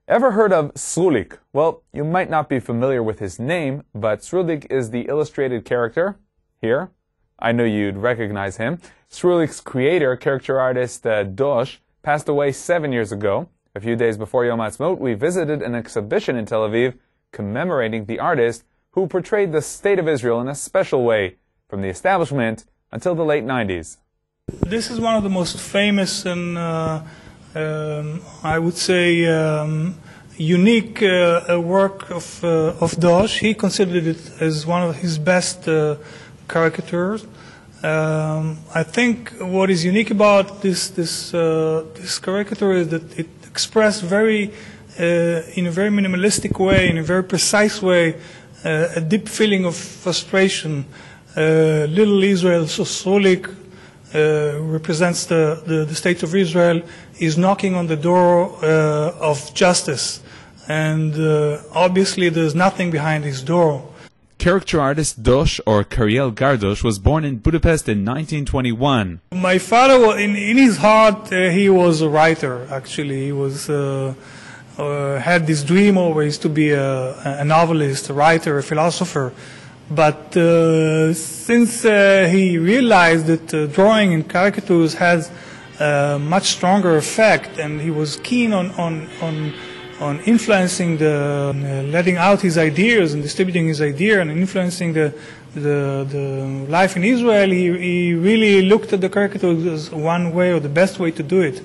Ever heard of Srulik? Well, you might not be familiar with his name, but Srulik is the illustrated character here. I know you'd recognize him. Srulik's creator, caricature artist Dosh, passed away 7 years ago. A few days before Yom Ha'atzmaut, we visited an exhibition in Tel Aviv commemorating the artist who portrayed the state of Israel in a special way, from the establishment until the late 90s. This is one of the most famous and I would say unique work of Dosh. He considered it as one of his best caricatures. I think what is unique about this caricature is that it expressed in a very minimalistic way, in a very precise way, a deep feeling of frustration. Little Israel, so Srulik, represents the state of Israel, is knocking on the door of justice, and obviously there's nothing behind his door. Caricature artist Dosh, or Kariel Gardosh, was born in Budapest in 1921. My father, in his heart, he was a writer. Actually, he was had this dream always to be a novelist, a writer, a philosopher. But since he realized that drawing in caricatures has a much stronger effect, and he was keen on influencing letting out his ideas and distributing his idea and influencing the life in Israel, he really looked at the caricatures as one way or the best way to do it.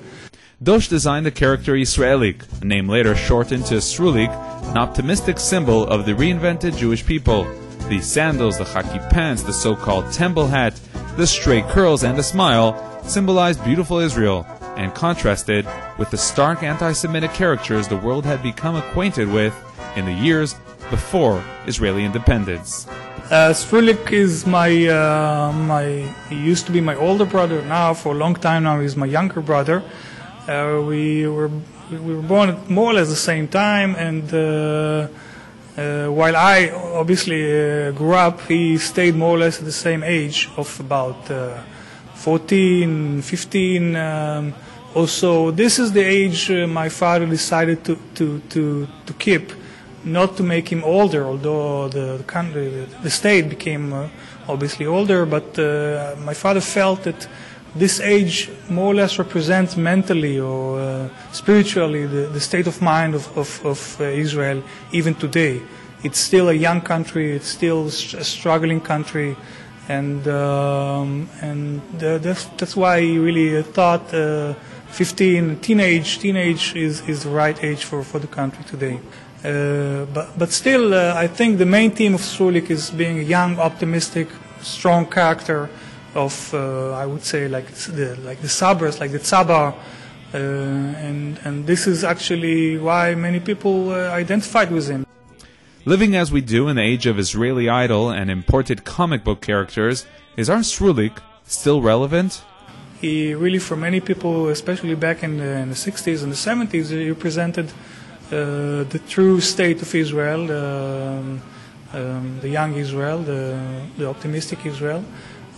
Dosh designed the character Yisraelik, a name later shortened to Srulik, an optimistic symbol of the reinvented Jewish people. The sandals, the khaki pants, the so-called temple hat, the straight curls, and the smile symbolized beautiful Israel, and contrasted with the stark anti-Semitic characters the world had become acquainted with in the years before Israeli independence. Srulik is he used to be my older brother. Now, for a long time now, he's my younger brother. We were born at more or less the same time, and while I obviously grew up, he stayed more or less at the same age of about 14, 15. Also, this is the age my father decided to keep, not to make him older, although the state became obviously older, but my father felt that this age more or less represents mentally or spiritually the state of mind of Israel even today. It's still a young country, it's still a struggling country, and that's why he really thought 15, teenage is the right age for the country today. But still, I think the main theme of Srulik is being a young, optimistic, strong character of, I would say, like the Sabras, like the Tzabar, and this is actually why many people identified with him. Living as we do in the age of Israeli Idol and imported comic book characters, is our Srulik still relevant? He really, for many people, especially back in the 60s and the 70s, he represented the true state of Israel, the young Israel, the optimistic Israel.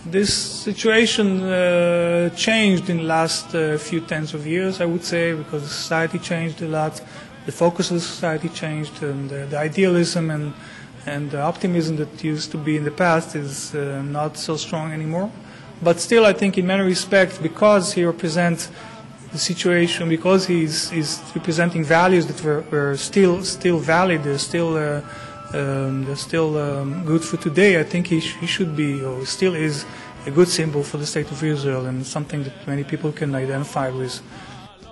This situation changed in the last few tens of years, I would say, because society changed a lot, the focus of the society changed, and the idealism and the optimism that used to be in the past is not so strong anymore. But still, I think in many respects, because he represents the situation, because he's representing values that were still valid, they're still good for today, I think he should be, or still is, a good symbol for the state of Israel, and something that many people can identify with.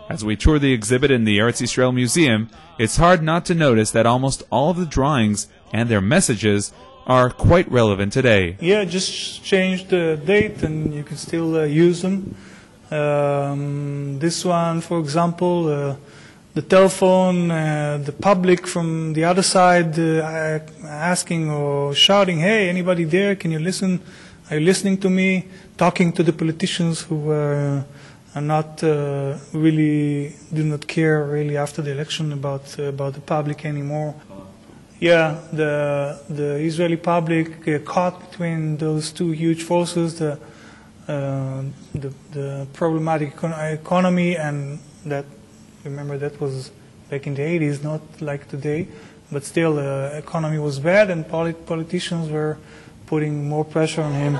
As we tour the exhibit in the Eretz Yisrael Museum, it's hard not to notice that almost all of the drawings and their messages are quite relevant today. Yeah, just change the date and you can still use them. This one, for example, the telephone, the public from the other side asking or shouting, "Hey, anybody there? Can you listen? Are you listening to me?" Talking to the politicians who are not really do not care really after the election about the public anymore. Yeah, the Israeli public caught between those two huge forces, the problematic economy, and that, remember, that was back in the 80s, not like today. But still, the economy was bad, and politicians were putting more pressure on him.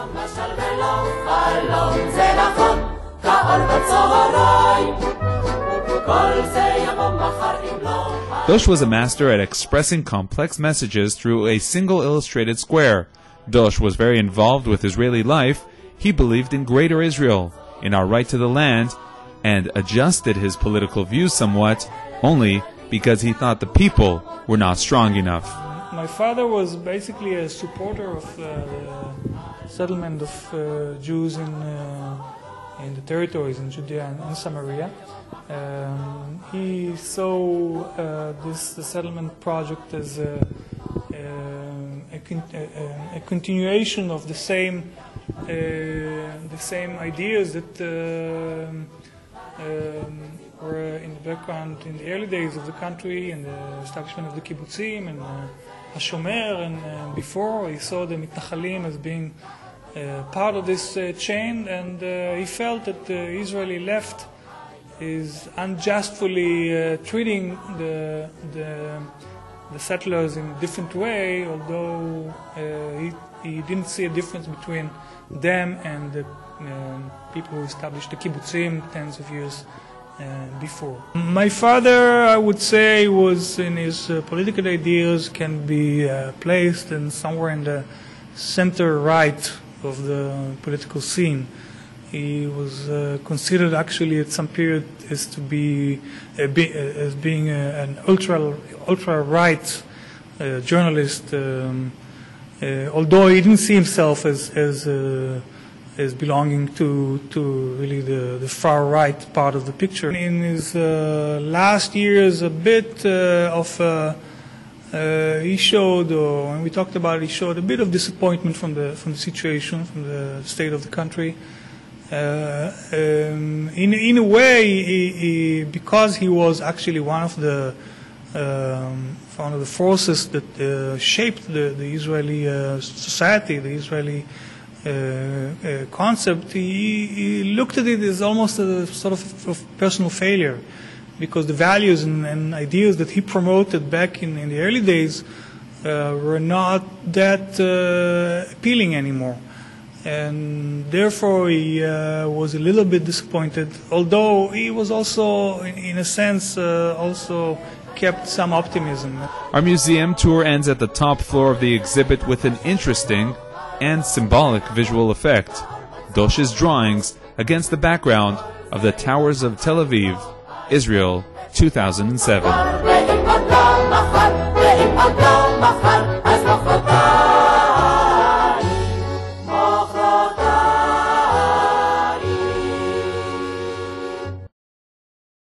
Dosh was a master at expressing complex messages through a single illustrated square. Dosh was very involved with Israeli life. He believed in Greater Israel, in our right to the land, and adjusted his political views somewhat, only because he thought the people were not strong enough. My father was basically a supporter of the settlement of Jews in the territories in Judea and Samaria. He saw the settlement project as a continuation of the same ideas that were in the background in the early days of the country, and the establishment of the kibbutzim and HaShomer, and before he saw the mitnachalim as being part of this chain, and he felt that the Israeli left is unjustly treating the settlers in a different way, although he didn't see a difference between them and the people who established the kibbutzim tens of years before. My father, I would say, was in his political ideas can be placed in somewhere in the center right of the political scene. He was considered actually at some period as being an ultra right journalist, although he didn't see himself as belonging to really the far right part of the picture. In his last years, a bit he showed, when we talked about it, he showed a bit of disappointment from the situation, from the state of the country. In a way, because he was actually one of the forces that shaped the Israeli society, the Israeli concept, he looked at it as almost a sort of personal failure, because the values and ideas that he promoted back in the early days were not that appealing anymore. And therefore he was a little bit disappointed, although he was also, in a sense, also kept some optimism. Our museum tour ends at the top floor of the exhibit with an interesting and symbolic visual effect: Dosh's drawings against the background of the towers of Tel Aviv, Israel, 2007.